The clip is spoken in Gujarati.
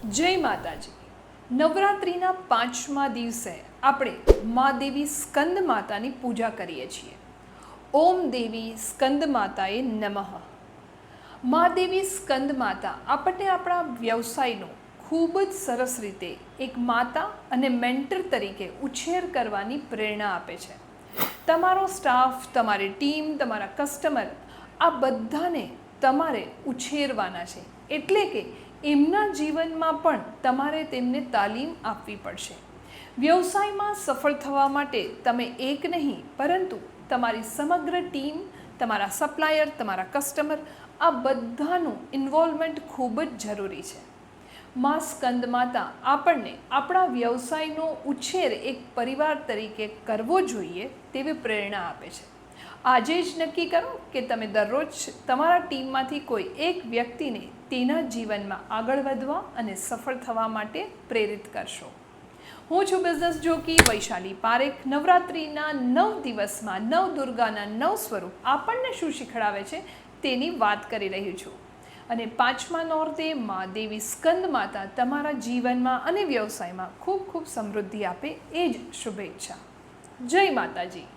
જય માતાજી. નવરાત્રિના 5મા દિવસે આપણે મા દેવી સ્કંદ માતાની પૂજા કરીએ છીએ. ઓમ દેવી સ્કંદ માતાએ નમઃ. મા દેવી સ્કંદ માતા આપણને આપણા વ્યવસાયનો ખૂબ જ સરસ રીતે એક માતા અને મેન્ટર તરીકે ઉછેર કરવાની પ્રેરણા આપે છે. તમારો સ્ટાફ, તમારી ટીમ, તમારા કસ્ટમર આ બધાને તમારે ઉછેરવાના છે. એટલે કે એમના જીવનમાં પણ તમારે તેમને તાલીમ આપવી પડશે. વ્યવસાયમાં સફળ થવા માટે તમે એક નહીં પરંતુ તમારી સમગ્ર ટીમ, તમારા સપ્લાયર, તમારા કસ્ટમર આ બધાનું ઇન્વોલ્વમેન્ટ ખૂબ જ જરૂરી છે. મા સ્કંદ માતા આપણને આપણા વ્યવસાયનો ઉછેર એક પરિવાર તરીકે કરવો જોઈએ તેવી પ્રેરણા આપે છે. આજે જ નક્કી કરો કે તમે દરરોજ તમારા ટીમમાંથી કોઈ એક વ્યક્તિને તેના જીવનમાં આગળ વધવા અને સફળ થવા માટે પ્રેરિત કરશો. હું છું બિઝનેસ જોકી વૈશાલી પારેખ. નવરાત્રિના 9 દિવસમાં નવદુર્ગાના 9 સ્વરૂપ આપણને શું શીખડાવે છે તેની વાત કરી રહી છું. અને 5મા નોરતે મા દેવી સ્કંદ માતા તમારા જીવનમાં અને વ્યવસાયમાં ખૂબ ખૂબ સમૃદ્ધિ આપે એ જ શુભેચ્છા. જય માતાજી.